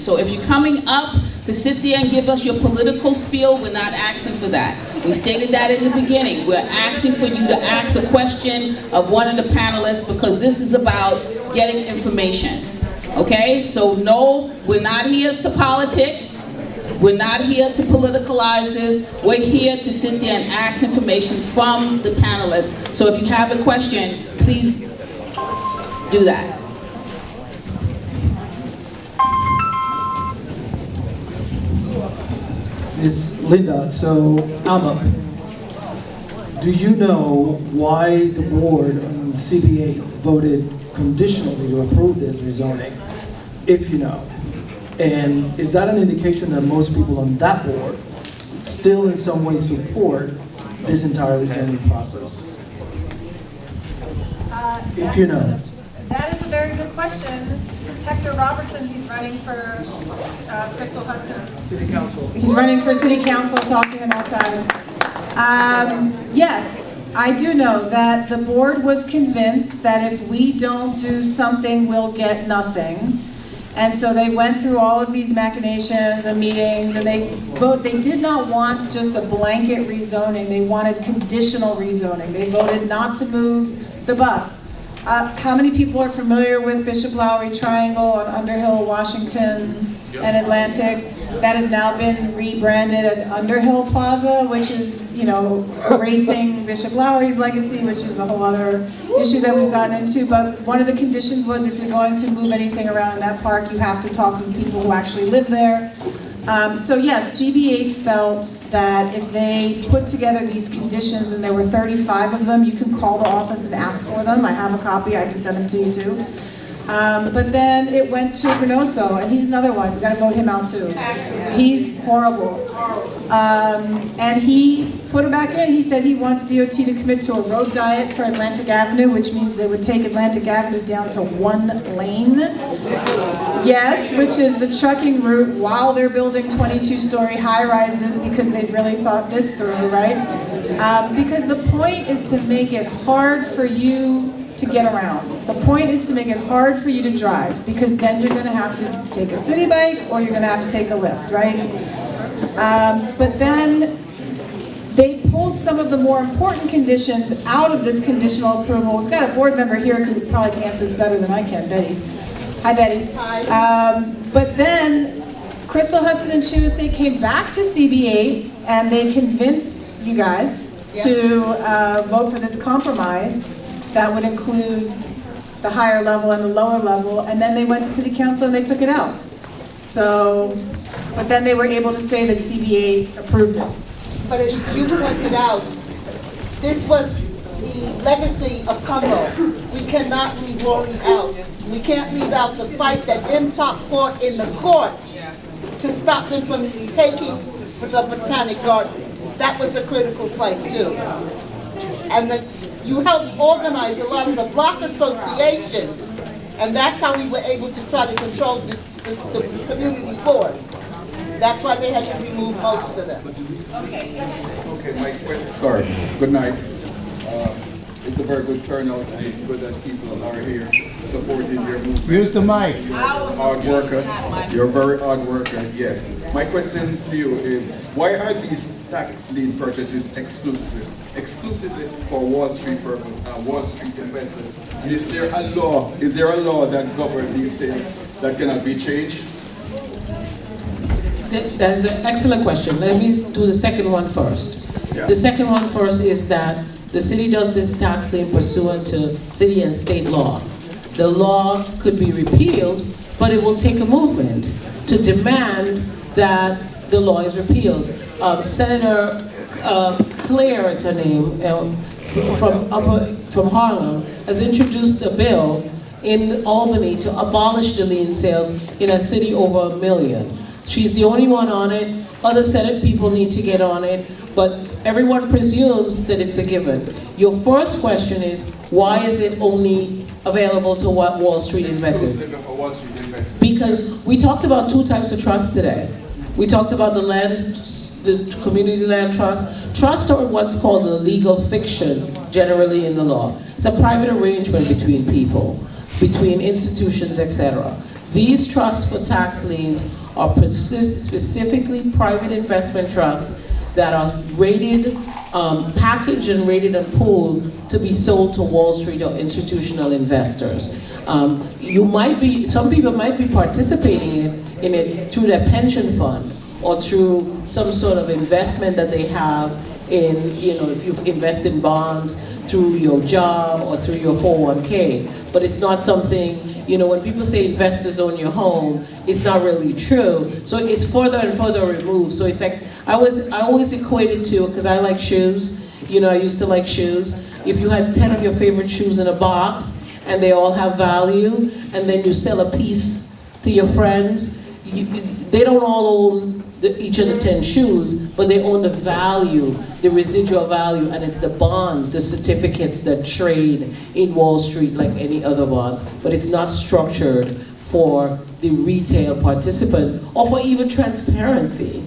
So if you're coming up to sit there and give us your political spiel, we're not asking for that. We stated that in the beginning. We're asking for you to ask a question of one of the panelists because this is about getting information. Okay? So no, we're not here to politic. We're not here to politicalize this. We're here to sit there and ask information from the panelists. So if you have a question, please do that. Ms. Linda, so Alma, do you know why the board on CBA voted conditionally to approve this rezoning, if you know? And is that an indication that most people on that board still in some way support this entire rezoning process? If you know. That is a very good question. This is Hector Robertson. He's running for Crystal Hudson. City Council. He's running for City Council. Talk to him outside. Yes, I do know that the board was convinced that if we don't do something, we'll get nothing. And so they went through all of these machinations and meetings, and they did not want just a blanket rezoning. They wanted conditional rezoning. They voted not to move the bus. How many people are familiar with Bishop Lowry Triangle on Underhill, Washington, and Atlantic? That has now been rebranded as Underhill Plaza, which is, you know, erasing Bishop Lowry's legacy, which is a whole other issue that we've gotten into. But one of the conditions was if you're going to move anything around in that park, you have to talk to the people who actually live there. So yes, CBA felt that if they put together these conditions, and there were 35 of them, you can call the office and ask for them. I have a copy, I can send them to you too. But then it went to Reynoso, and he's another one. We got to vote him out too. He's horrible. And he put it back in. He said he wants DOT to commit to a road diet for Atlantic Avenue, which means they would take Atlantic Avenue down to 1 lane. Yes, which is the trucking route while they're building 22-story high-rises because they've really thought this through, right? Because the point is to make it hard for you to get around. The point is to make it hard for you to drive, because then you're going to have to take a city bike or you're going to have to take a lift, right? But then they pulled some of the more important conditions out of this conditional approval. We've got a board member here who probably can answer this better than I can, Betty. Hi, Betty. Hi. But then Crystal Hudson and Chiwase came back to CBA and they convinced you guys to vote for this compromise that would include the higher level and the lower level, and then they went to City Council and they took it out. So, but then they were able to say that CBA approved it. But as you pointed out, this was the legacy of Cumbo. We cannot leave Rory out. We can't leave out the fight that MTOPP fought in the courts to stop them from taking the Botanic Gardens. That was a critical fight too. And you helped organize a lot of the block associations, and that's how we were able to try to control the community boards. That's why they had to remove most of them. Okay, Mike, sorry. Good night. It's a very good turnout, and it's good that people are here supporting your movement. Use the mic. Hard worker. You're a very hard worker, yes. My question to you is, why are these tax lien purchases exclusively for Wall Street purpose, Wall Street investors? Is there a law that governs these sales that cannot be changed? That is an excellent question. Let me do the second one first. Yeah. The second one first is that the city does this tax lien pursuant to city and state law. The law could be repealed, but it will take a movement to demand that the law is repealed. Senator Claire is her name, from Harlem, has introduced a bill in Albany to abolish the lien sales in a city over 1 million. She's the only one on it. Other Senate people need to get on it, but everyone presumes that it's a given. Your first question is, why is it only available to what Wall Street investors? Because we talked about 2 types of trust today. We talked about the community land trust. Trust are what's called a legal fiction, generally in the law. It's a private arrangement between people, between institutions, etc. These trusts for tax liens are specifically private investment trusts that are rated, packaged and rated and pooled to be sold to Wall Street or institutional investors. Some people might be participating in it through their pension fund or through some sort of investment that they have in, if you invest in bonds through your job or through your 401k. But it's not something, when people say investors own your home, it's not really true. So it's further and further removed. So it's like, I always equate it to, because I like shoes, I used to like shoes. If you had 10 of your favorite shoes in a box and they all have value, and then you sell a piece to your friends, they don't all own each of the 10 shoes, but they own the value, the residual value, and it's the bonds, the certificates that trade in Wall Street like any other bonds, but it's not structured for the retail participant or for even transparency.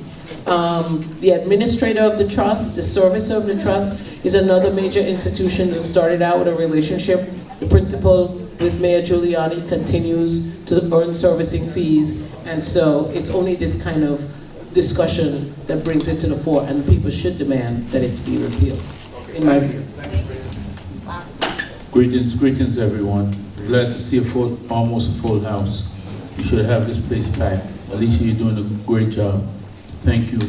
The administrator of the trust, the servicer of the trust, is another major institution that started out with a relationship. The principal with Mayor Giuliani continues to earn servicing fees, and so it's only this kind of discussion that brings it to the fore, and people should demand that it be repealed, in my view. Greetings everyone. Glad to see almost a full house. You should have this place packed. Alicia, you're doing a great job. Thank you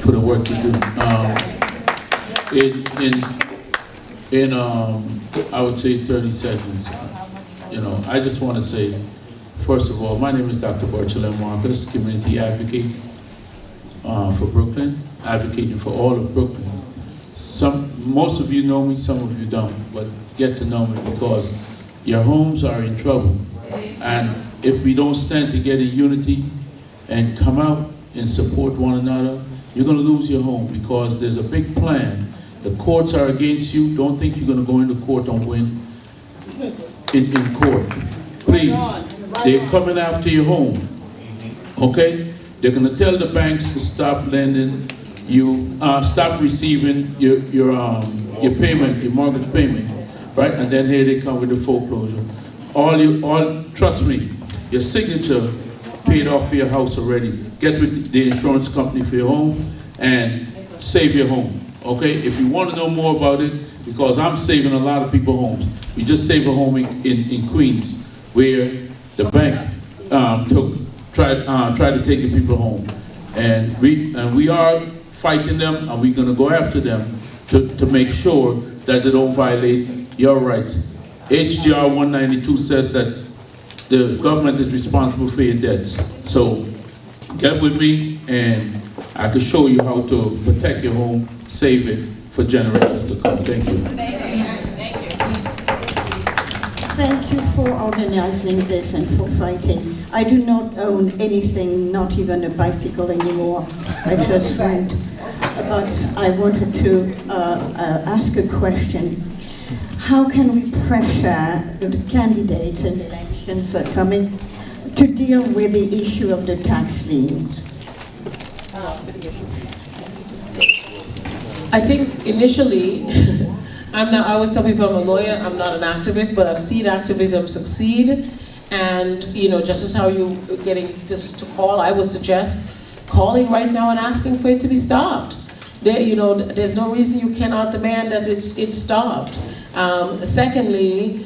for the work you do. I would say 30 seconds. I just want to say, first of all, my name is Dr. Bartolome Marcus, community advocate for Brooklyn, advocating for all of Brooklyn. Most of you know me, some of you don't, but get to know me because your homes are in trouble. And if we don't stand together in unity and come out and support one another, you're going to lose your home because there's a big plan. The courts are against you. Don't think you're going to go into court and win in court. Please, they're coming after your home, okay? They're going to tell the banks to stop lending you, stop receiving your payment, your mortgage payment, right? And then here they come with the foreclosure. Trust me, your signature paid off for your house already. Get with the insurance company for your home and save your home, okay? If you want to know more about it, because I'm saving a lot of people's homes. We just saved a home in Queens where the bank tried to take the people home. And we are fighting them, and we're going to go after them to make sure that they don't violate your rights. HGR 192 says that the government is responsible for your debts. So get with me, and I can show you how to protect your home, save it for generations to come. Thank you. Thank you for organizing this and for fighting. I do not own anything, not even a bicycle anymore. I just went, but I wanted to ask a question. How can we pressure the candidates in elections that are coming to deal with the issue of the tax liens? I think initially, I always tell people I'm a lawyer, I'm not an activist, but I've seen activism succeed. And just as how you getting just to call, I would suggest calling right now and asking for it to be stopped. There's no reason you cannot demand that it's stopped. Secondly,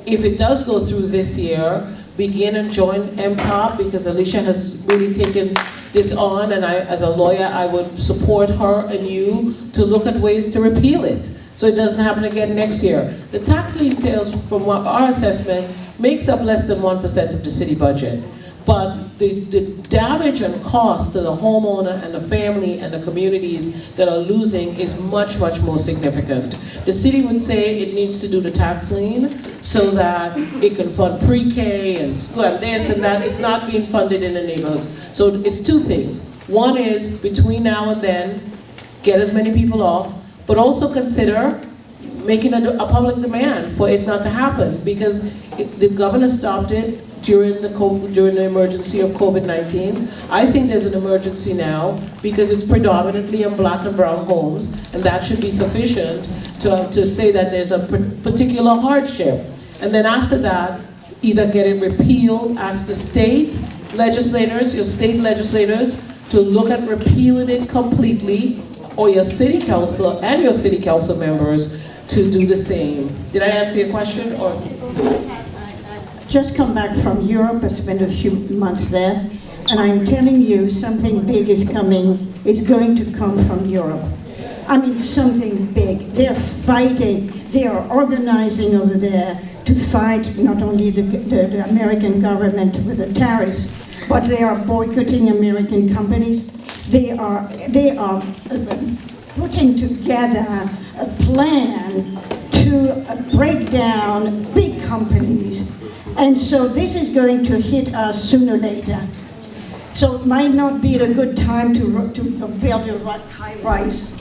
if it does go through this year, begin and join MTOPP, because Alicia has really taken this on, and as a lawyer, I would support her and you to look at ways to repeal it, so it doesn't happen again next year. The tax lien sales, from our assessment, makes up less than 1% of the city budget. But the damage and cost to the homeowner and the family and the communities that are losing is much, much more significant. The city would say it needs to do the tax lien so that it can fund pre-K and school and this and that. It's not being funded in the neighborhoods. So it's two things. One is, between now and then, get as many people off, but also consider making a public demand for it not to happen, because the governor stopped it during the emergency of COVID-19. I think there's an emergency now because it's predominantly in black and brown homes, and that should be sufficient to say that there's a particular hardship. And then after that, either get it repealed, ask the state legislators, your state legislators, to look at repealing it completely, or your city council and your city council members to do the same. Did I answer your question, or? Just come back from Europe. I spent a few months there, and I'm telling you, something big is coming. It's going to come from Europe. I mean, something big. They're fighting. They are organizing over there to fight not only the American government with the tariffs, but they are boycotting American companies. They are putting together a plan to break down big companies. And so this is going to hit us sooner or later. So it might not be a good time to build a high rise.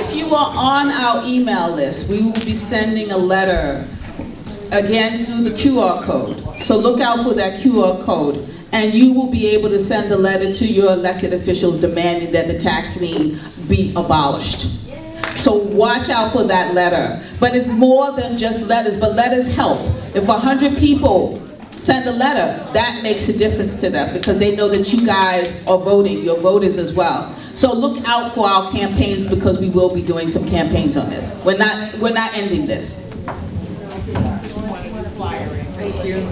If you are on our email list, we will be sending a letter, again, through the QR code. So look out for that QR code, and you will be able to send a letter to your elected officials demanding that the tax lien be abolished. So watch out for that letter. But it's more than just letters, but letters help. If 100 people send a letter, that makes a difference to them because they know that you guys are voting, your voters as well. So look out for our campaigns because we will be doing some campaigns on this. We're not ending this. Thank you.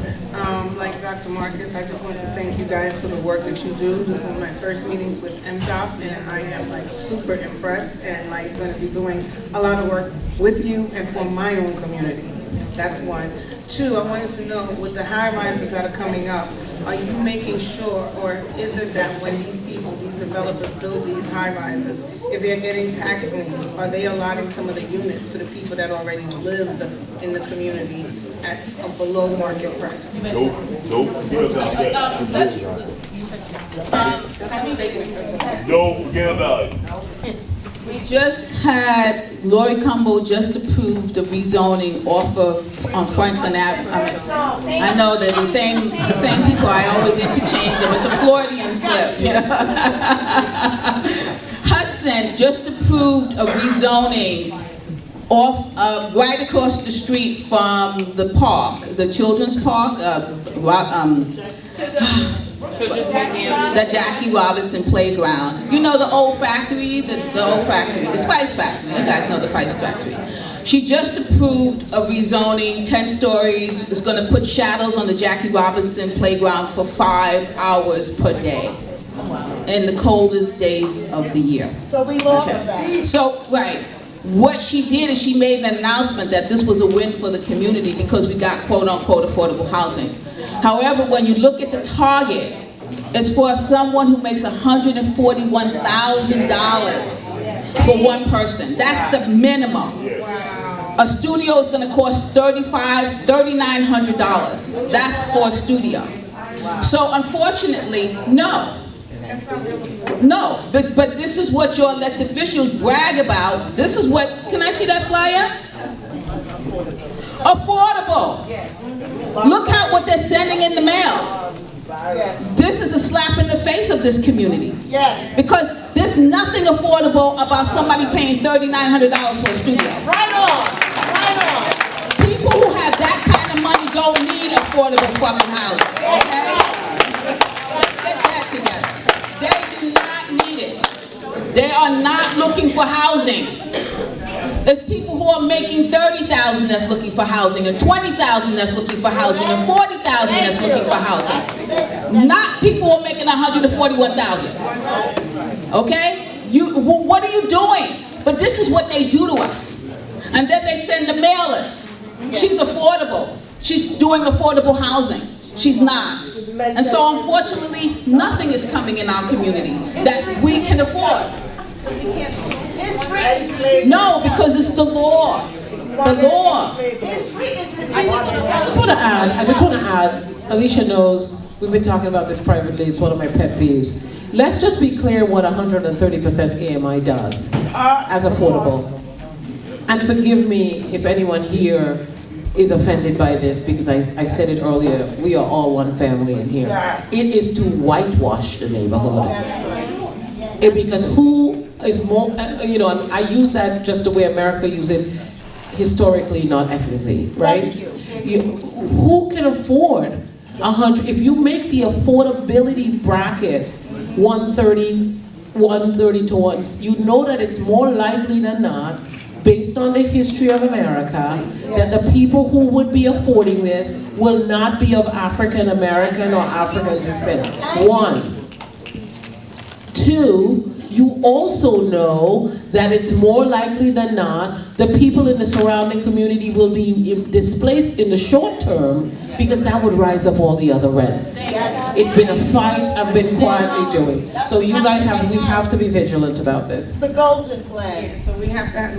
Like Dr. Marcus, I just want to thank you guys for the work that you do. This is one of my first meetings with MTOPP, and I am like super impressed and like going to be doing a lot of work with you and for my own community. That's one. Two, I wanted to know with the high rises that are coming up, are you making sure, or is it that when these people, these developers build these high rises, if they're getting tax liens, are they allotting some of the units for the people that already live in the community at a below market price? Nope, forget about that. Don't forget about it. We just had, Lori Cumbo just approved the rezoning off of, on Franklin Avenue. I know that the same people, I always interchange them. It's a Floridian slip, you know. Hudson just approved a rezoning off, right across the street from the park, the children's park, the Jackie Robinson Playground. You know the old factory, the old factory, the Spice Factory. You guys know the Spice Factory. She just approved a rezoning, 10 stories. It's going to put shadows on the Jackie Robinson Playground for 5 hours per day in the coldest days of the year. So we lost that. So, right. What she did is she made an announcement that this was a win for the community because we got quote-unquote affordable housing. However, when you look at the target, it's for someone who makes $141,000 for one person. That's the minimum. A studio is going to cost $3,900. That's for a studio. So unfortunately, no. No, but this is what your elected officials brag about. This is what, can I see that flyer? Affordable. Look at what they're sending in the mail. This is a slap in the face of this community. Because there's nothing affordable about somebody paying $3,900 for a studio. Right on, right on. People who have that kind of money don't need affordable fucking housing, okay? Let's get that together. They do not need it. They are not looking for housing. There's people who are making $30,000 that's looking for housing, and $20,000 that's looking for housing, and $40,000 that's looking for housing. Not people who are making $141,000. Okay? What are you doing? But this is what they do to us. And then they send the mailers. She's affordable. She's doing affordable housing. She's not. And so unfortunately, nothing is coming in our community that we can afford. No, because it's the law. The law. I just want to add, Alicia knows, we've been talking about this privately, it's one of my pet peeves. Let's just be clear what 130% AMI does as affordable. And forgive me if anyone here is offended by this, because I said it earlier, we are all one family in here. It is to whitewash the neighborhood. Because who is more, you know, I use that just the way America uses it historically, not ethically, right? Thank Who can afford 100, if you make the affordability bracket 130 to 1, you know that it's more likely than not, based on the history of America, that the people who would be affording this will not be of African American or African descent. 1. 2, you also know that it's more likely than not the people in the surrounding community will be displaced in the short term because that would rise up all the other rents. It's been a fight I've been quietly doing. So you guys we have to be vigilant about this. The golden plan. So we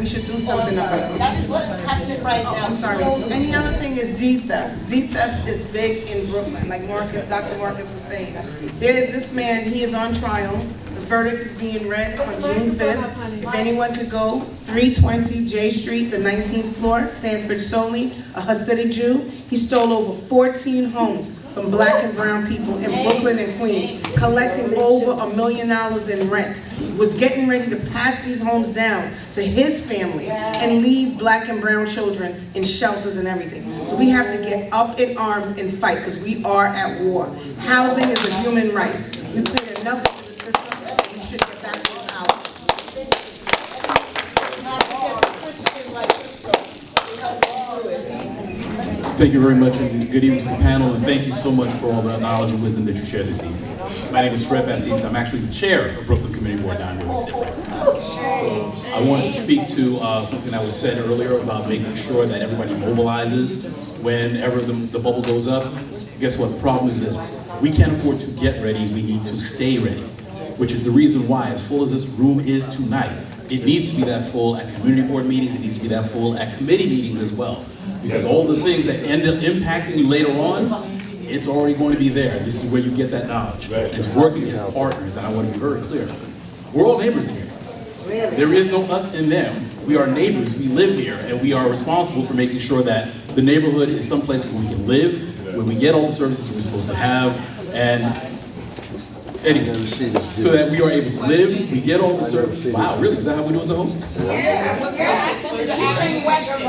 should do something about it. That is what's happening right now. I'm sorry. Any other thing is deed theft. Deed theft is big in Brooklyn, like Dr. Marcus was saying. There is this man, he is on trial. The verdict is being read on June 5th. If anyone could go, 320 J Street, the 19th floor, Sanford Soley, a Hasidic Jew. He stole over 14 homes from black and brown people in Brooklyn and Queens, collecting over $1 million in rent. Was getting ready to pass these homes down to his family and leave black and brown children in shelters and everything. So we have to get up in arms and fight because we are at war. Housing is a human right. We put enough into the system and we should get back those hours. Thank you very much, and good evening to the panel, and thank you so much for all the knowledge and wisdom that you shared this evening. My name is Fred Baptiste. I'm actually the chair of Brooklyn Community Board down where we sit right now. So I wanted to speak to something that was said earlier about making sure that everybody mobilizes whenever the bubble goes up. Guess what? The problem is this. We can't afford to get ready. We need to stay ready, which is the reason why, as full as this room is tonight, it needs to be that full at community board meetings. It needs to be that full at committee meetings as well. Because all the things that end up impacting you later on, it's already going to be there. This is where you get that knowledge. It's working as partners, and I want to be very clear. We're all neighbors here. There is no us and them. We are neighbors, we live here, and we are responsible for making sure that the neighborhood is someplace where we can live, where we get all the services we're supposed to have, and anyway, so that we are able to live, we get all the services. Wow, really? Is that how we do as a host?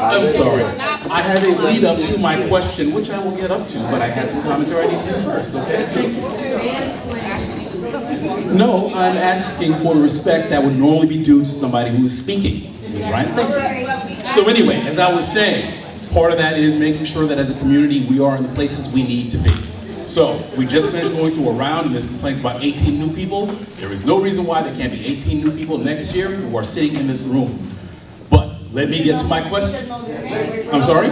I'm sorry. I have a lead up to my question, which I will get up to, but I had some commentary I need to do first, okay? Thank you. No, I'm asking for the respect that would normally be due to somebody who is speaking. Ms. Bryant, thank you. So anyway, as I was saying, part of that is making sure that as a community, we are in the places we need to be. So, we just finished going through a round, and there's complaints about 18 new people. There is no reason why there can't be 18 new people next year who are sitting in this room. But, let me get to my question. I'm sorry?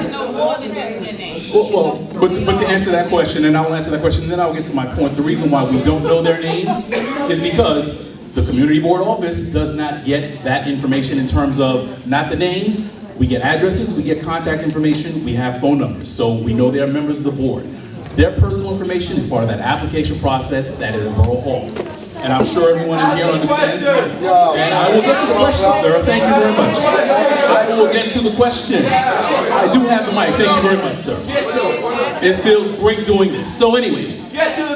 Well, but to answer that question, and I will answer that question, and then I'll get to my point. The reason why we don't know their names is because the community board office does not get that information in terms of, not the names, we get addresses, we get contact information, we have phone numbers, so we know they are members of the board. Their personal information is part of that application process that is in Borough Hall. And I'm sure everyone in here understands. And I will get to the question, sir. Thank you very much. I will get to the question. I do have the mic. Thank you very much, sir. It feels great doing this. So anyway,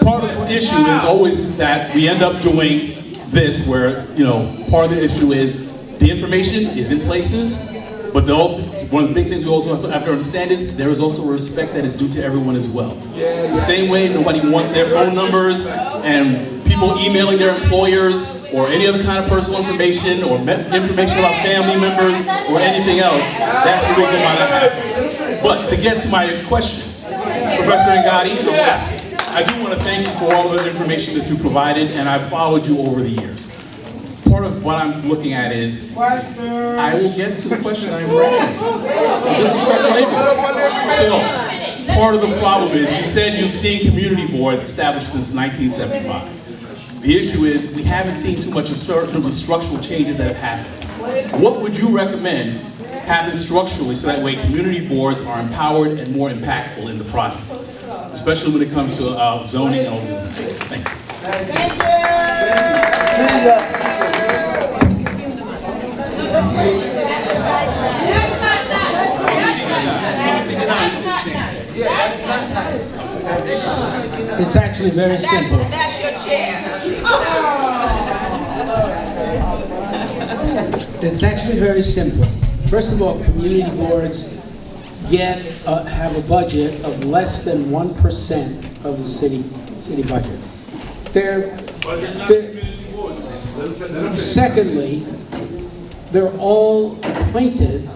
part of the issue is always that we end up doing this where, you know, part of the issue is the information is in places, but one of the big things we also have to understand is there is also a respect that is due to everyone as well. The same way nobody wants their phone numbers and people emailing their employers or any other kind of personal information or information about family members or anything else, that's the reason why that happens. But to get to my question, Professor Ngati, I do want to thank you for all the information that you provided, and I've followed you over the years. Part of what I'm looking at is, I will get to the question I'm ready. Disrespectful neighbors. So, part of the problem is, you said you've seen community boards established since 1975. The issue is, we haven't seen too much in terms of structural changes that have happened. What would you recommend happen structurally so that way community boards are empowered and more impactful in the processes, especially when it comes to zoning and all these other things? Thank you. Thank you. It's actually very simple. That's your chair. It's actually very simple. First of all, community boards have a budget of less than 1% of the city budget. Secondly, they're all appointed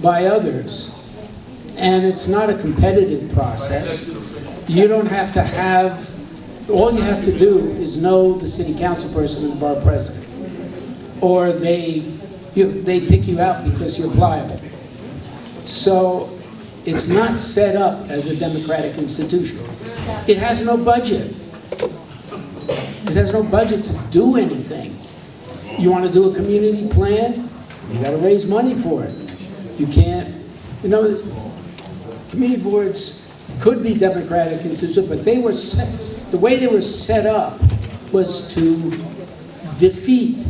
by others, and it's not a competitive process. You don't have to have, all you have to do is know the city council person and the borough president, or they pick you out because you're pliable. So it's not set up as a democratic institution. It has no budget. It has no budget to do anything. You want to do a community plan? You got to raise money for it. You can't, community boards could be democratic institutions, but the way they were set up was to defeat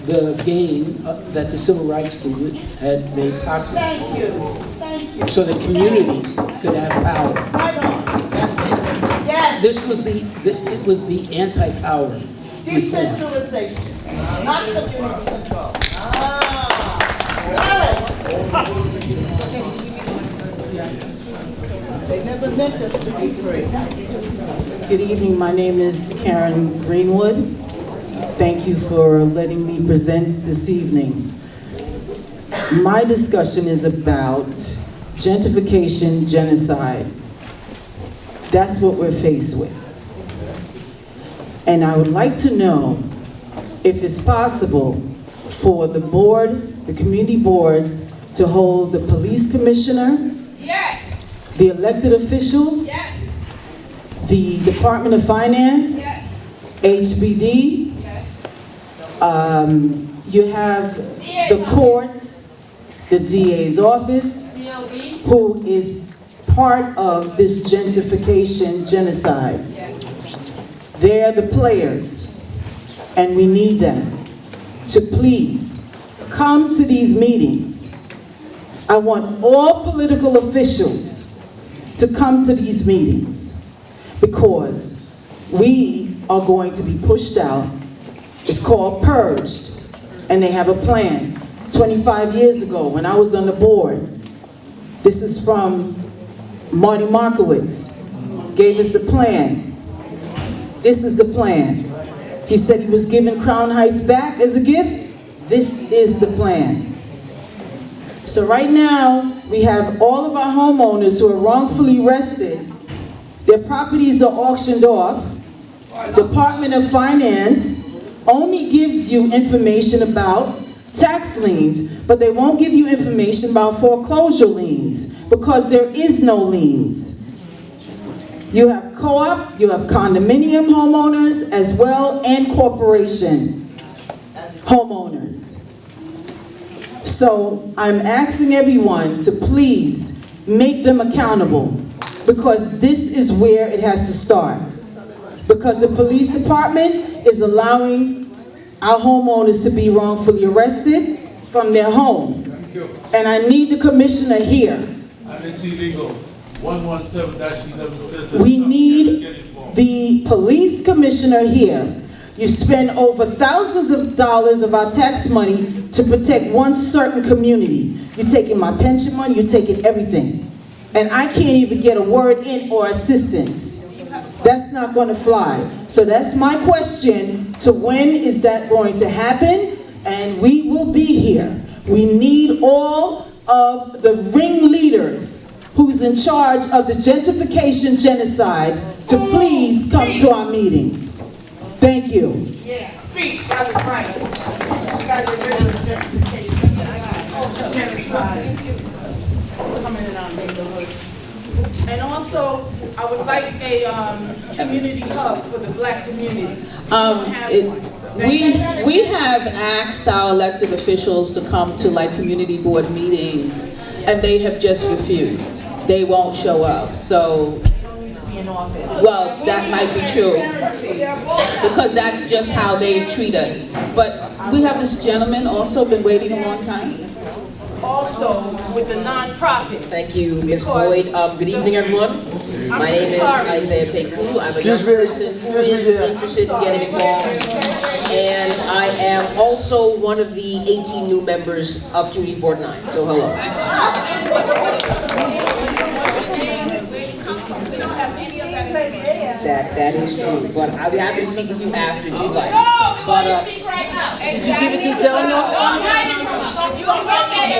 the gain that the civil rights movement had made possible. Thank you. So that communities could have power. Right on. That's it. Yes. This was it was the anti-power reform. Decentralization, not community control. They never meant us to be free. Good evening, my name is Karen Greenwood. Thank you for letting me present this evening. My discussion is about gentrification, genocide. That's what we're faced with. And I would like to know if it's possible for the board, the community boards, to hold the police commissioner, Yes. the elected officials, Yes. the Department of Finance, Yes. HBD, Yes. you have the courts, the DA's office, who is part of this gentrification genocide. They're the players, and we need them to please come to these meetings. I want all political officials to come to these meetings because we are going to be pushed out. It's called purged, and they have a plan. 25 years ago, when I was on the board, this is from Marty Markowitz, gave us a plan. This is the plan. He said he was giving Crown Heights back as a gift. This is the plan. So right now, we have all of our homeowners who are wrongfully arrested. Their properties are auctioned off. Department of Finance only gives you information about tax liens, but they won't give you information about foreclosure liens because there is no liens. You have co-op, you have condominium homeowners as well, and corporation homeowners. So I'm asking everyone to please make them accountable because this is where it has to start. Because the police department is allowing our homeowners to be wrongfully arrested from their homes. And I need the commissioner here. It's illegal. 117-11 says. We need the police commissioner here. You spend over thousands of dollars of our tax money to protect one certain community. You're taking my pension money, you're taking everything. And I can't even get a word in or assistance. That's not going to fly. So that's my question to when is that going to happen? And we will be here. We need all of the ringleaders who's in charge of the gentrification genocide to please come to our meetings. Thank you. Yeah, speak, that was right. We gotta get rid of the genocide. Coming in our neighborhood. And also, I would like a community hub for the black community. We have asked our elected officials to come to like community board meetings, and they have just refused. They won't show up, so, well, that might be true, because that's just how they treat us. But we have this gentleman also been waiting a long time. also with the nonprofit. Thank you, Ms. Boyd. Good evening, everyone. My name is Isaiah Peku. I'm a young person who is interested in getting involved. And I am also one of the 18 new members of Community Board 9. So hello. That is true, but I'll be happy to speak with you after if you'd like. But Did you give it to Zelno?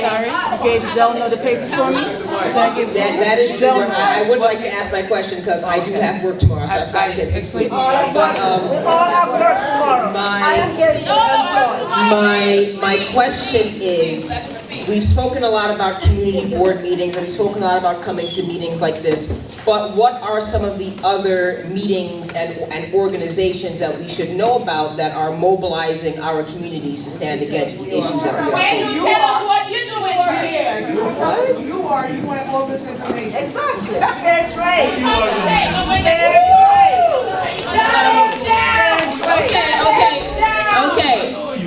Sorry, you gave Zelno the papers for me? that is true, but I would like to ask my question because I do have work tomorrow, so I've got to get some sleep. But my question is, we've spoken a lot about community board meetings, and we've spoken a lot about coming to meetings like this, but what are some of the other meetings and organizations that we should know about that are mobilizing our communities to stand against the issues that we are facing? Tell us what you're doing here. You want all this information. Exactly. Fair trade.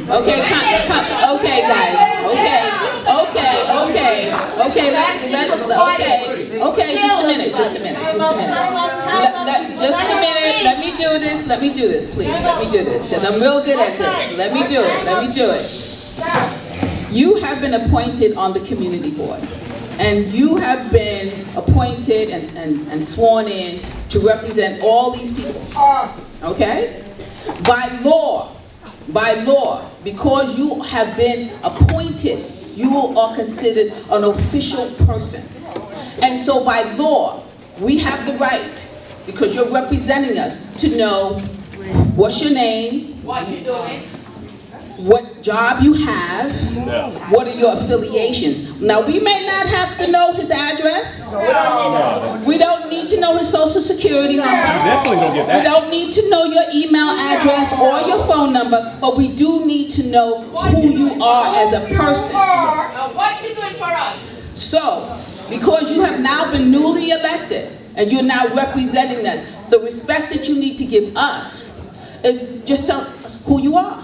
Okay, guys. Just a minute. Let me do this, please. Let me do this, because I'm real good at this. Let me do it. You have been appointed on the community board, and you have been appointed and sworn in to represent all these people, okay? By law, because you have been appointed, you are considered an official person. And so by law, we have the right, because you're representing us, to know what's your name, What you doing? what job you have, what are your affiliations. Now, we may not have to know his address. We don't need to know his social security number. Definitely don't get that. We don't need to know your email address or your phone number, but we do need to know who you are as a person. What you doing for us? So, because you have now been newly elected and you're now representing us, the respect that you need to give us is just tell us who you are.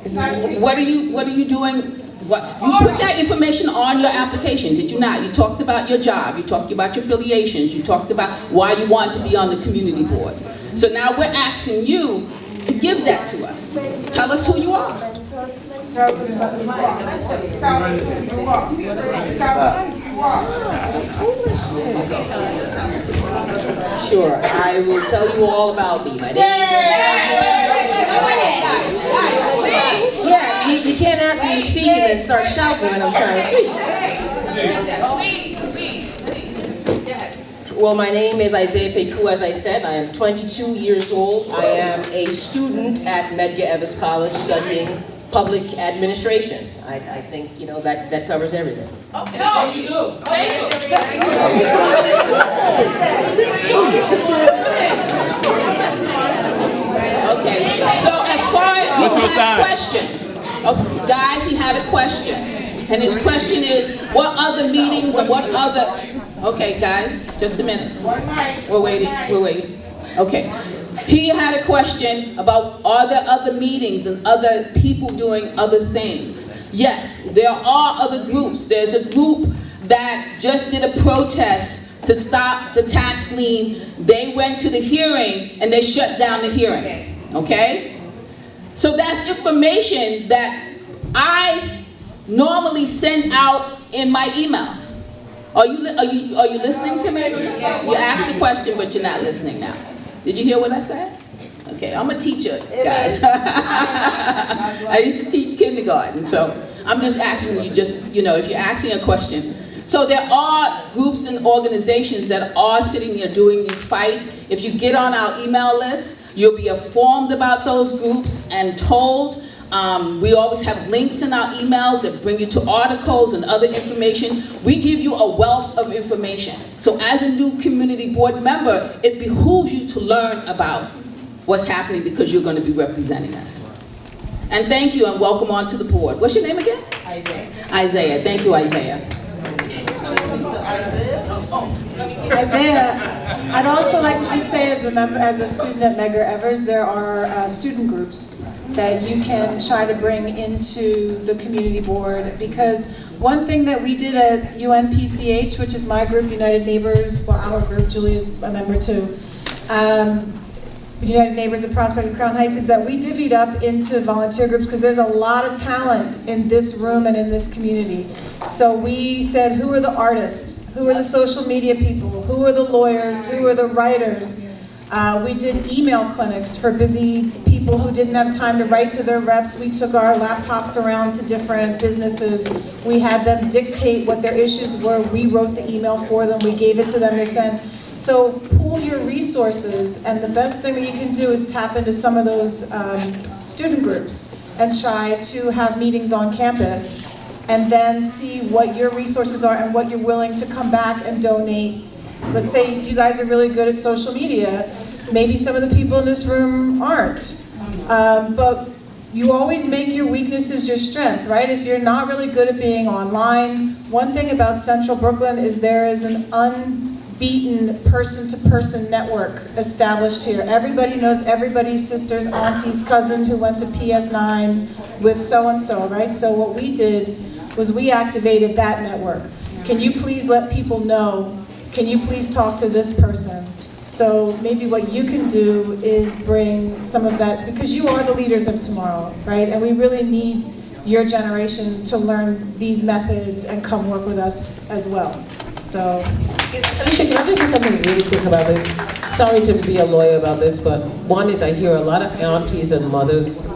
What are you doing? You put that information on your application, did you not? You talked about your job, you talked about your affiliations, you talked about why you want to be on the community board. So now we're asking you to give that to us. Tell us who you are. Sure, I will tell you all about me. My name you can't ask me to speak and then start shouting when I'm trying to speak. Well, my name is Isaiah Peku, as I said. I am 22 years old. I am a student at Medgar Evers College studying public administration. I think, that covers everything. Okay. No, you do. Thank you. Okay, so as far as you had a question, guys, he had a question, and his question is, what other meetings and what other? Okay, guys, just a minute. We're waiting. Okay. He had a question about, are there other meetings and other people doing other things? Yes, there are other groups. There's a group that just did a protest to stop the tax lien. They went to the hearing and they shut down the hearing, okay? So that's information that I normally send out in my emails. Are you listening to me? You asked a question, but you're not listening now. Did you hear what I said? Okay, I'm a teacher, guys. I used to teach kindergarten, so I'm just asking you, if you're asking a question. So there are groups and organizations that are sitting there doing these fights. If you get on our email list, you'll be informed about those groups and told. We always have links in our emails that bring you to articles and other information. We give you a wealth of information. So as a new community board member, it behooves you to learn about what's happening because you're going to be representing us. And thank you and welcome on to the board. What's your name again? Isaiah. Isaiah. Thank you, Isaiah. Isaiah, I'd also like to just say as a student at Medgar Evers, there are student groups that you can try to bring into the community board, because One thing that we did at UNPCH, which is my group, United Neighbors, well, our group, Julie is a member too, United Neighbors of Prospect and Crown Heights, is that we divvied up into volunteer groups because there's a lot of talent in this room and in this community. So we said, who are the artists? Who are the social media people? Who are the lawyers? Who are the writers? We did email clinics for busy people who didn't have time to write to their reps. We took our laptops around to different businesses. We had them dictate what their issues were. We wrote the email for them. We gave it to them to send. So pool your resources, and the best thing that you can do is tap into some of those student groups and try to have meetings on campus, and then see what your resources are and what you're willing to come back and donate. Let's say you guys are really good at social media. Maybe some of the people in this room aren't. But you always make your weaknesses your strength, right? If you're not really good at being online, one thing about Central Brooklyn is there is an unbeaten person-to-person network established here. Everybody knows everybody's sister's auntie's cousin who went to PS9 with so-and-so, right? So what we did was we activated that network. Can you please let people know? Can you please talk to this person? So maybe what you can do is bring some of that, because you are the leaders of tomorrow, right? And we really need your generation to learn these methods and come work with us as well. So, Alicia, can I just say something really quick about this? Sorry to be a lawyer about this, but one is I hear a lot of aunties and mothers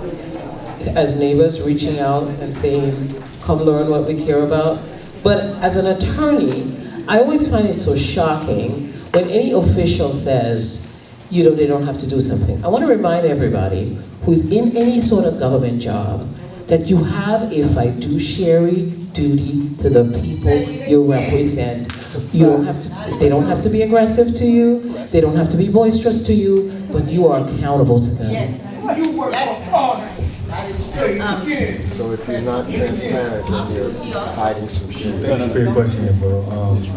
as neighbors reaching out and saying, come learn what we care about. But as an attorney, I always find it so shocking when any official says, you know, they don't have to do something. I want to remind everybody who's in any sort of government job that you have a fiduciary duty to the people you represent. You don't have to, they don't have to be aggressive to you, they don't have to be boisterous to you, but you are accountable to them. Yes. You work for us. So if you're not transparent, then you're hiding some shit. Thank you for your question, bro.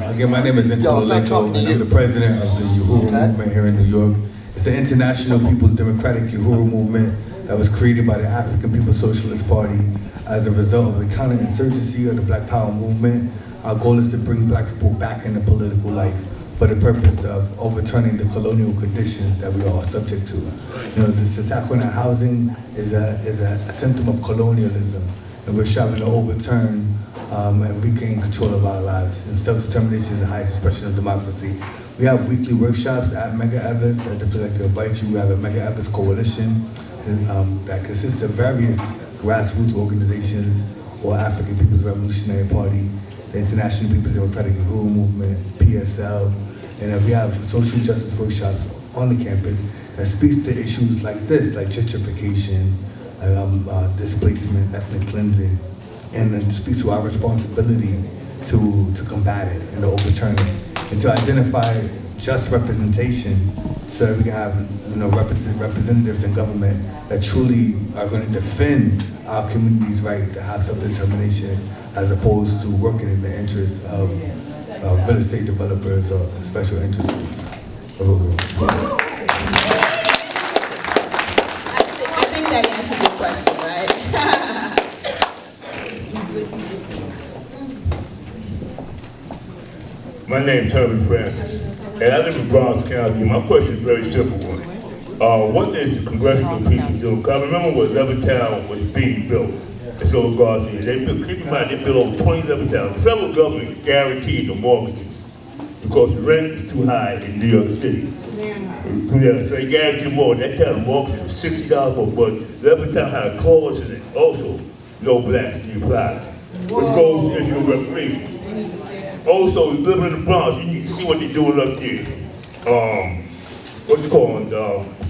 Again, my name is Nicola Leko, and I'm the president of the Uhuru movement here in New York. It's the International People's Democratic Uhuru movement that was created by the African People's Socialist Party as a result of the counterinsurgency of the Black Power movement. Our goal is to bring black people back into political life for the purpose of overturning the colonial conditions that we are all subject to. You know, this attack on our housing is a symptom of colonialism, and we're striving to overturn and regain control of our lives. And self-determination is the highest expression of democracy. We have weekly workshops at Mega Evans. I'd definitely like to invite you. We have a Mega Evans coalition that consists of various grassroots organizations, or African People's Revolutionary Party, the International People's Democratic Uhuru Movement, PSL, and we have social justice workshops on the campus that speaks to issues like this, like gentrification, displacement, ethnic cleansing, and then speaks to our responsibility to combat it and to overturn it, and to identify just representation so that we can have representatives in government that truly are going to defend our community's right to have self-determination, as opposed to working in the interest of real estate developers or special interest groups. I think that answered your question, right? My name's Herbert Francis, and I live in Bronx County. My question is a very simple one. What is the congressional people doing? Because I remember when Levittown was being built. It's over Garcia. They built, keep in mind, they built over 20 Levittown. The federal government guaranteed the mortgages because the rent is too high in New York City. Yeah, so they guaranteed more. That time the mortgage was $60 more, but Levittown had a clause in it also, no blacks to apply, which goes to issue reparations. Also, living in the Bronx, you need to see what they're doing up there. What's it called?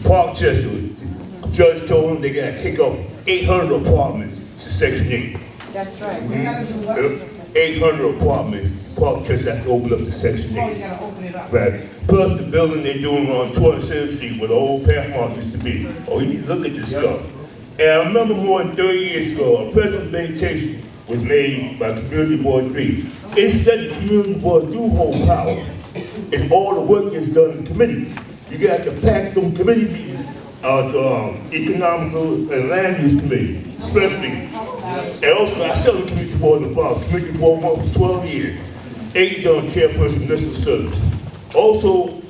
Parkchester. The judge told them they got to kick up 800 apartments to Section 8. That's right. 800 apartments. Parkchester has to open up to Section 8. Right. Plus the building they're doing on 27th Street where the old Pathmark used to be. Oh, you need to look at this stuff. And I remember more than 30 years ago, a presentation was made by Community Board 3. Instead, the Community Board do hold power, and all the work is done in committees. You got to pack them committee meetings out to economical and land use committee, especially And also, I served on the community board in the Bronx. Community board worked for 12 years. 8 on chairperson of municipal service. Also,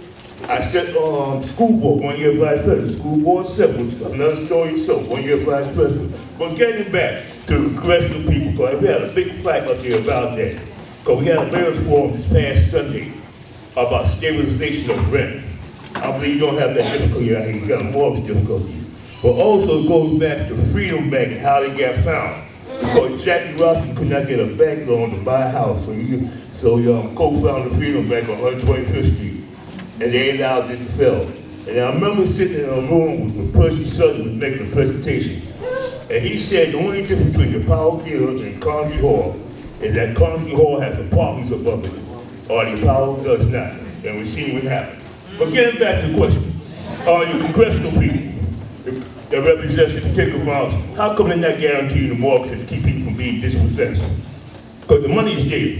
I sat on school board, 1 year vice president. School board 7, which is another story itself, 1 year vice president. But getting back to the congressional people, because we had a big fight up there about that. Because we had a mayor's forum this past Sunday about stabilization of rent. I believe you don't have that difficulty out here. You got a mortgage difficulty. But also it goes back to Freedom Bank and how they got found. Because Jackie Robinson could not get a bank loan to buy a house. So your co-founded Freedom Bank on 125th Street. And they allowed it to fail. And I remember sitting in a room with Percy Sutton was making a presentation. And he said the only difference between the Powell Theater and Carnegie Hall is that Carnegie Hall has apartments above it, or the Powell does not. And we've seen what happened. But getting back to the question, are you congressional people that represent the particular rounds, how come they're not guaranteeing the mortgages to keep people from being dispossessed? Because the money is there.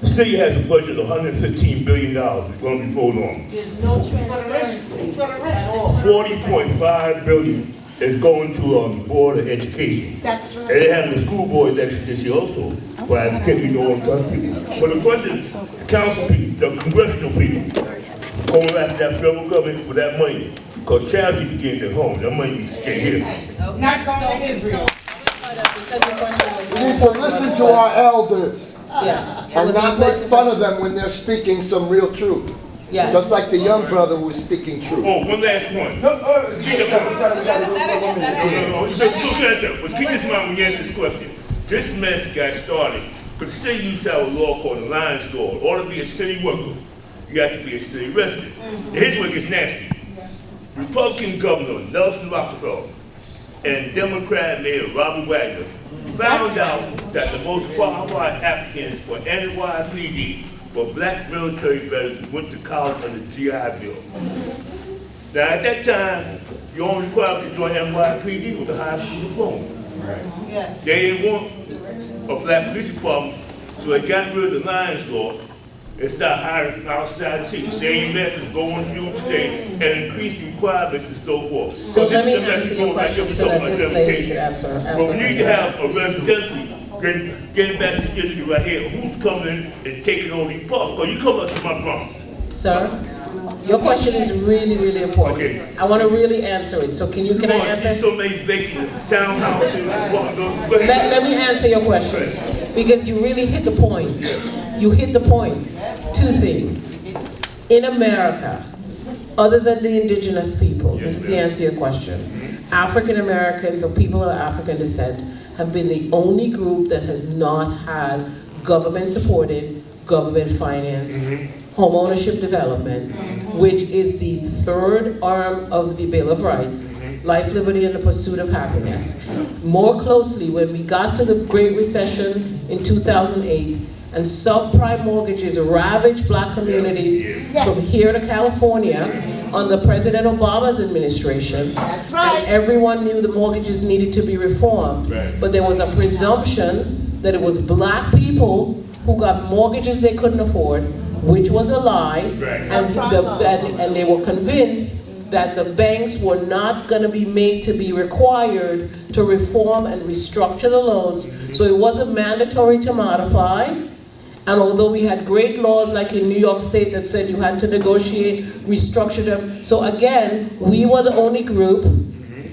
The city has a budget of $115 billion it's going to be voted on. There's no transparency. 40.5 billion is going to the Board of Education. That's right. And they're having a school board election this year also. For education, you know what I'm talking about. But the question, the council people, the congressional people, going after that federal government for that money. Because charity begins at home. That money needs to stay here. Not going to Israel. We need to listen to our elders. And not make fun of them when they're speaking some real truth. Yeah. Just like the young brother who was speaking truth. Oh, one last point. But keep this in mind when you answer this question. This mess got started because the city used to have a law called the Liens law. In order to be a city worker, you have to be a city resident. And here's where it gets nasty. Republican Governor Nelson Rockefeller and Democrat Mayor Robert Wagner found out that the most qualified applicants for NYPD were black military veterans who went to college under the GI Bill. Now at that time, you only required to join NYPD with a high school diploma. Right. They didn't want a black police department, so they got rid of the Liens law and started hiring outside the city. Same message going through the state and increased requirements and so forth. So let me answer your question so that this lady can answer. But we need to have a residential. Getting back to the issue right here, who's coming and taking over these parks? Because you come up to my Bronx. Sir, your question is really, really important. Okay. I want to really answer it. So can I answer? So many vacant townhouses. Let me answer your question. Because you really hit the point. You hit the point. Two things. In America, other than the indigenous people, this is the answer to your question, African Americans or people of African descent have been the only group that has not had government-supported, government-financed home ownership development, which is the third arm of the Bill of Rights, life, liberty, and the pursuit of happiness. More closely, when we got to the Great Recession in 2008, and subprime mortgages ravaged black communities from here to California under President Obama's administration. That's right. And everyone knew the mortgages needed to be reformed. Right. But there was a presumption that it was black people who got mortgages they couldn't afford, which was a lie. Right. And they were convinced that the banks were not going to be made to be required to reform and restructure the loans. So it wasn't mandatory to modify. And although we had great laws like in New York State that said you had to negotiate, restructure them. So again, we were the only group,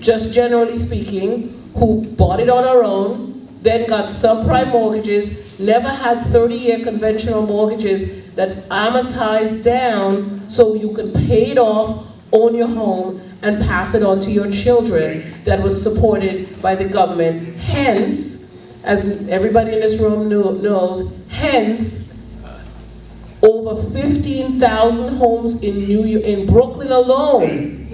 just generally speaking, who bought it on our own, then got subprime mortgages, never had 30-year conventional mortgages that amortized down so you can pay it off, own your home, and pass it on to your children, that was supported by the government. Hence, as everybody in this room knows, hence, over 15,000 homes in Brooklyn alone,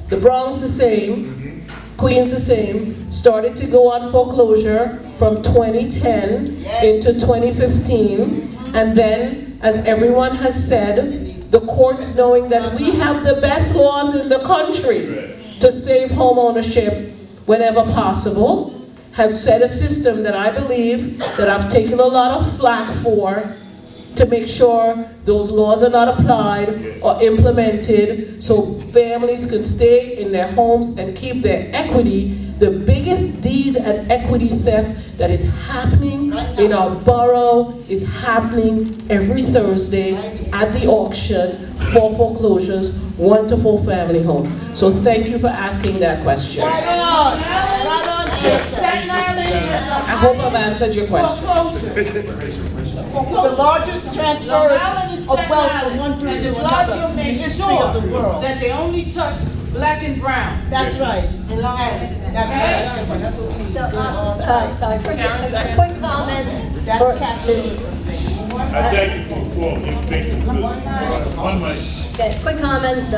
the Bronx the same, Queens the same, started to go on foreclosure from 2010 into 2015, and then, as everyone has said, the courts, knowing that we have the best laws in the country to save home ownership whenever possible, has set a system that I believe that I've taken a lot of flack for, to make sure those laws are not applied or implemented so families can stay in their homes and keep their equity The biggest deed and equity theft that is happening in our borough is happening every Thursday at the auction for foreclosures, 1 to 4 family homes. So thank you for asking that question. Right on. Right on. I hope I've answered your question. The largest transfer of wealth from one group to another in the history of the world. That they only touch black and brown. That's right. That's right. Sorry, first a quick comment. That's captain. I thank you for the floor. You make it good. One mic. Okay, quick comment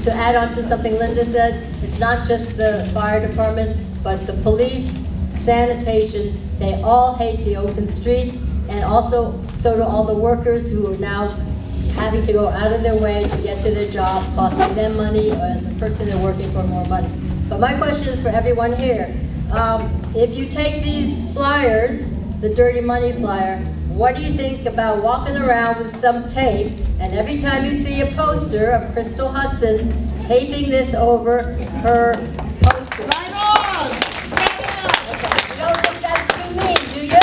to add on to something Linda said. It's not just the fire department, but the police, sanitation, they all hate the open streets, and also so do all the workers who are now having to go out of their way to get to their job, costing them money, or the person they're working for more money. But my question is for everyone here. If you take these flyers, the dirty money flyer, what do you think about walking around with some tape, and every time you see a poster of Crystal Hudson's, taping this over her poster? Right on! You don't think that's too mean, do you?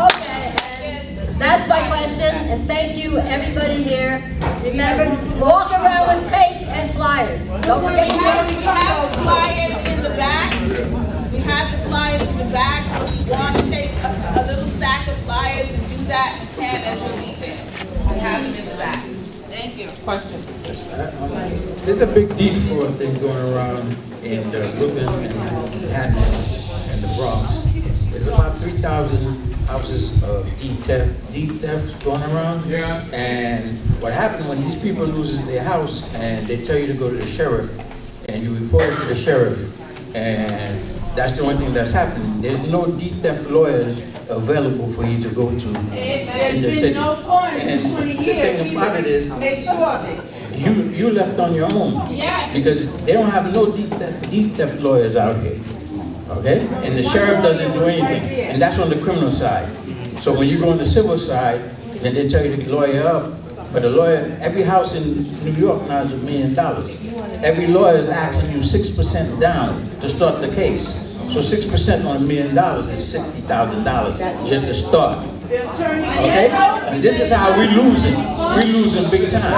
Okay, and that's my question, and thank you everybody here. Remember, walk around with tape and flyers. Don't forget to We have the flyers in the back. We have the flyers in the back, so if you want to take a little stack of flyers and do that, you can as you're leaving. We have them in the back. Thank you. Question? There's a big deed fraud thing going around in Brooklyn and Manhattan and the Bronx. There's about 3,000 houses of deed theft going around. Yeah. And what happened when these people lose their house and they tell you to go to the sheriff and you report it to the sheriff, and that's the only thing that's happening. There's no deed theft lawyers available for you to go to in the city. No points and in 20 the years. thing about it is, Make sure of it. you left on your own. Yes. Because they don't have no deed theft lawyers out here. Okay? And the sheriff doesn't do anything. And that's on the criminal side. So when you go on the civil side, then they tell you to lawyer up. But a lawyer, every house in New York now is $1 million. Every lawyer is asking you 6% down to start the case. So 6% on $1 million is $60,000 just to start. Okay? And this is how we're losing. We're losing big time.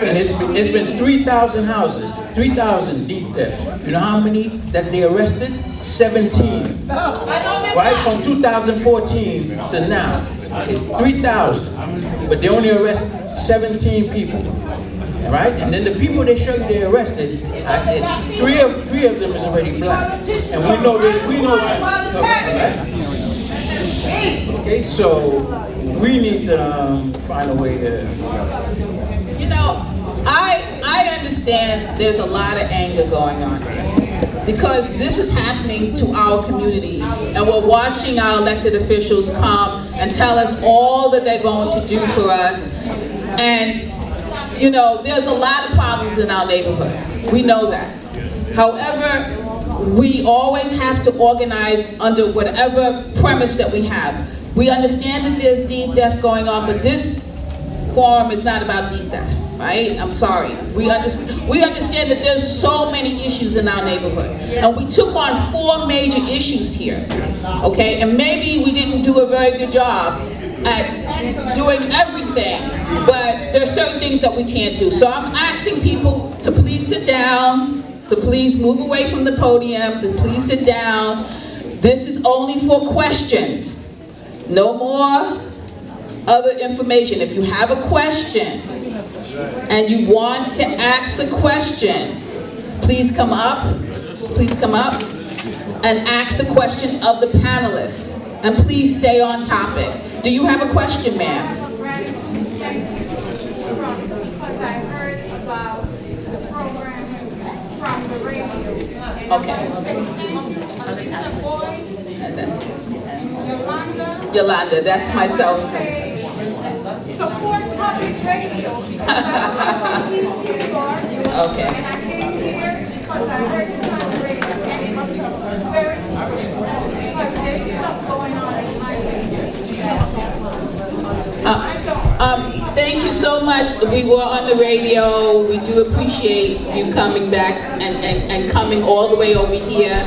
And it's been 3,000 houses, 3,000 deed thefts. You know how many that they arrested? 17. Right? From 2014 to now. It's 3,000. But they only arrest 17 people. Right? And then the people they show you they arrested, three of them is already black. And we know right? Okay, so we need to find a way to... You know, I understand there's a lot of anger going on here, because this is happening to our community, and we're watching our elected officials come and tell us all that they're going to do for us. And, you know, there's a lot of problems in our neighborhood. We know that. However, we always have to organize under whatever premise that we have. We understand that there's deed theft going on, but this forum is not about deed theft, right? I'm sorry. We understand that there's so many issues in our neighborhood. And we took on 4 major issues here, okay? And maybe we didn't do a very good job at doing everything, but there's certain things that we can't do. So I'm asking people to please sit down, to please move away from the podium, to please sit down. This is only for questions. No more other information. If you have a question and you want to ask a question, please come up and ask a question of the panelists. And please stay on topic. Do you have a question, ma'am? Okay. Yolanda, that's myself. Support public radio. Okay. And I came here because I heard this on the radio, and it was very interesting because there's stuff going on in my Thank you so much. We were on the radio. We do appreciate you coming back and coming all the way over here.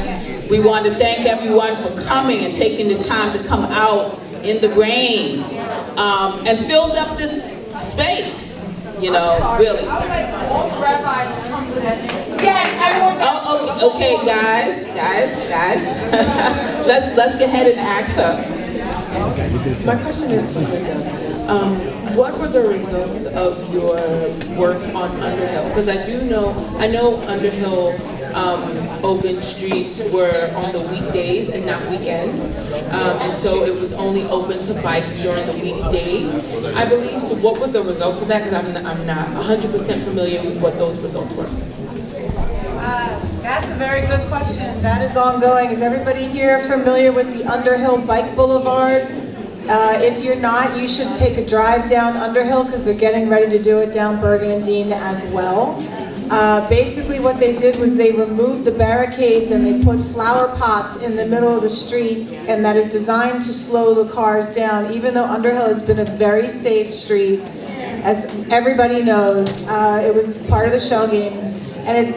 We want to thank everyone for coming and taking the time to come out in the rain and filled up this space, you know, really. I would like all the rabbis to come to that next meeting. Yes, I want. Oh, okay, guys. let's go ahead and ask her. My question is for Linda. What were the results of your work on Underhill? Because I know Underhill open streets were on the weekdays and not weekends, and so it was only open to bikes during the weekdays, I believe. So what were the results of that? Because I'm not 100% familiar with what those results were. That's a very good question. That is ongoing. Is everybody here familiar with the Underhill Bike Boulevard? If you're not, you should take a drive down Underhill because they're getting ready to do it down Bergen and Dean as well. Basically what they did was they removed the barricades and they put flower pots in the middle of the street, and that is designed to slow the cars down, even though Underhill has been a very safe street. As everybody knows, it was part of the shell game. And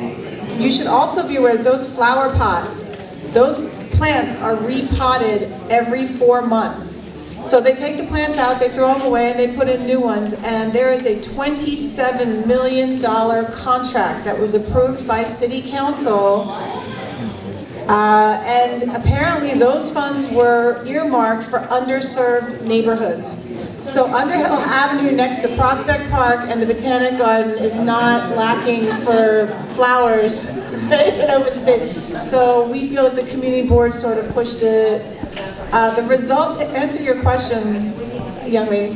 you should also be aware that those flower pots, those plants are repotted every 4 months. So they take the plants out, they throw them away, and they put in new ones. And there is a $27 million contract that was approved by City Council. And apparently those funds were earmarked for underserved neighborhoods. So Underhill Avenue next to Prospect Park and the Botanic Garden is not lacking for flowers in open space. So we feel that the community board sort of pushed it. The result, to answer your question, young lady,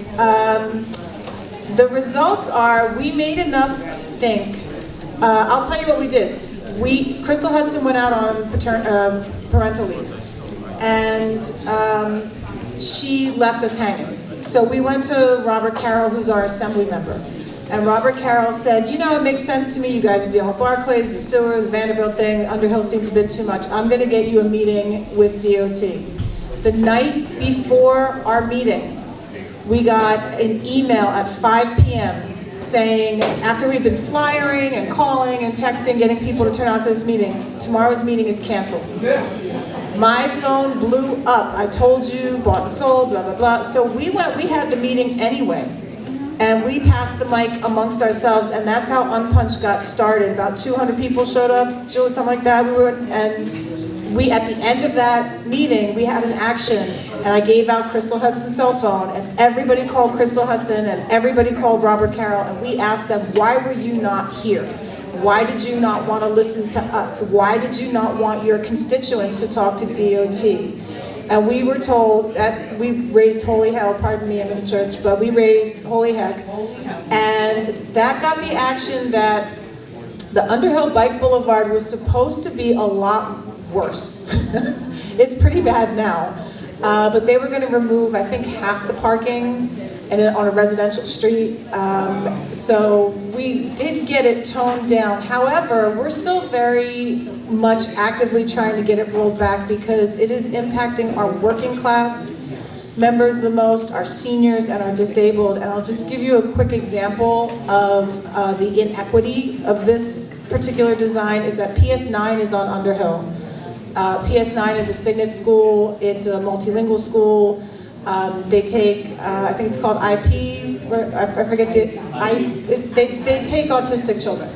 the results are we made enough stink. I'll tell you what we did. Crystal Hudson went out on parental leave, and she left us hanging. So we went to Robert Carroll, who's our assembly member. And Robert Carroll said, you know, it makes sense to me. You guys are dealing with Barclays, the sewer, the Vanderbilt thing. Underhill seems a bit too much. I'm going to get you a meeting with DOT. The night before our meeting, we got an email at 5 p.m. saying, after we'd been flyering and calling and texting, getting people to turn out to this meeting, tomorrow's meeting is canceled. My phone blew up. I told you, bought and sold, blah, blah, blah. So we had the meeting anyway. And we passed the mic amongst ourselves, and that's how Unpunched got started. About 200 people showed up, Julie, something like that. At the end of that meeting, we had an action, and I gave out Crystal Hudson's cell phone, and everybody called Crystal Hudson, and everybody called Robert Carroll, and we asked them, why were you not here? Why did you not want to listen to us? Why did you not want your constituents to talk to DOT? And we were told that we raised holy hell, pardon me, I'm in a church, but we raised holy heck. And that got the action that the Underhill Bike Boulevard was supposed to be a lot worse. It's pretty bad now. But they were going to remove, I think, half the parking and on a residential street. So we did get it toned down. However, we're still very much actively trying to get it rolled back because it is impacting our working class members the most, our seniors and our disabled. And I'll just give you a quick example of the inequity of this particular design is that PS9 is on Underhill. PS9 is a Signet school, it's a multilingual school. They take, I think it's called IP, I forget they take autistic children.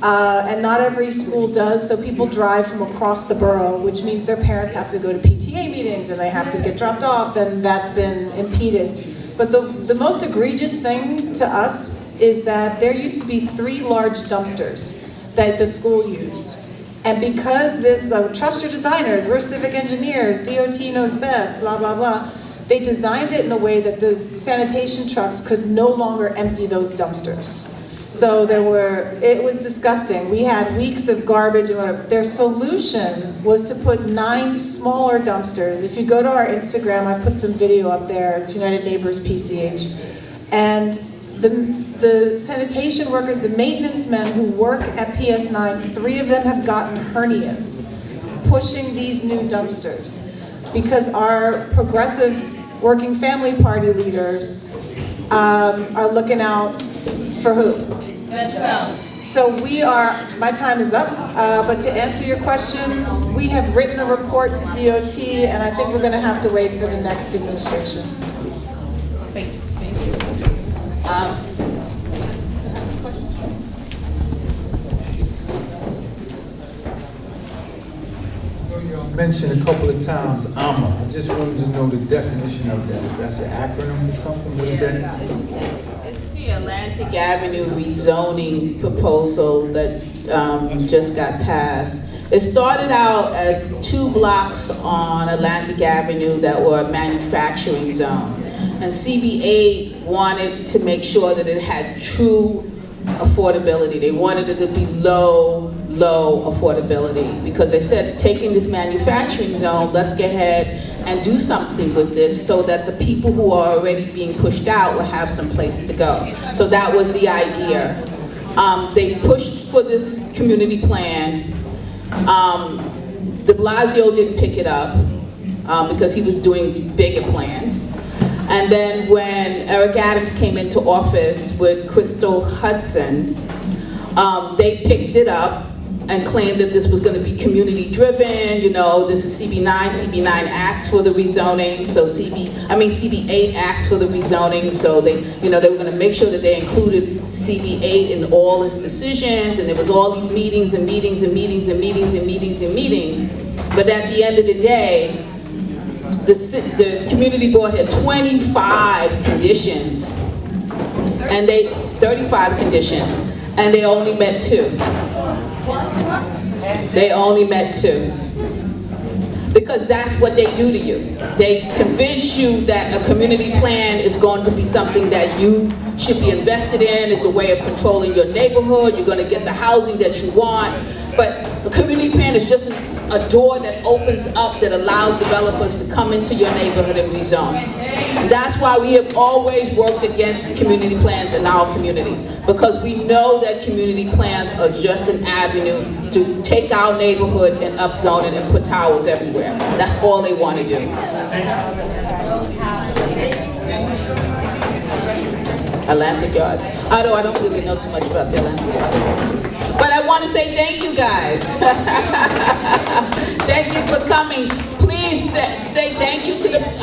And not every school does, so people drive from across the borough, which means their parents have to go to PTA meetings and they have to get dropped off, and that's been impeded. But the most egregious thing to us is that there used to be 3 large dumpsters that the school used. And because this, trust your designers, we're civic engineers, DOT knows best, blah, blah, blah, they designed it in a way that the sanitation trucks could no longer empty those dumpsters. So it was disgusting. We had weeks of garbage and whatever. Their solution was to put 9 smaller dumpsters. If you go to our Instagram, I put some video up there. It's United Neighbors PCH. And the sanitation workers, the maintenance men who work at PS9, 3 of them have gotten hernias pushing these new dumpsters because our progressive working family party leaders are looking out for who? So we are, my time is up, but to answer your question, we have written a report to DOT, and I think we're going to have to wait for the next administration. Thank you. You mentioned a couple of times AMA. I just wanted to know the definition of that. If that's an acronym for something, what is that? It's the Atlantic Avenue rezoning proposal that just got passed. It started out as 2 blocks on Atlantic Avenue that were a manufacturing zone. And CB8 wanted to make sure that it had true affordability. They wanted it to be low affordability, because they said, taking this manufacturing zone, let's get ahead and do something with this so that the people who are already being pushed out will have some place to go. So that was the idea. They pushed for this community plan. De Blasio didn't pick it up because he was doing bigger plans. And then when Eric Adams came into office with Crystal Hudson, they picked it up and claimed that this was going to be community driven. You know, this is CB9. CB9 asks for the rezoning, so CB8 asks for the rezoning. So they were going to make sure that they included CB8 in all its decisions, and there was all these meetings and meetings and meetings and meetings and meetings and meetings. But at the end of the day, the community board had 25 conditions, and 35 conditions, and they only met 2. They only met 2. Because that's what they do to you. They convince you that a community plan is going to be something that you should be invested in, it's a way of controlling your neighborhood, you're going to get the housing that you want. But a community plan is just a door that opens up that allows developers to come into your neighborhood and rezone. And that's why we have always worked against community plans in our community, because we know that community plans are just an avenue to take our neighborhood and upzone it and put towers everywhere. That's all they want to do. Atlantic Yards. Although I don't really know too much about the Atlantic Yards. But I want to say thank you guys. Thank you for coming. Please say thank you to our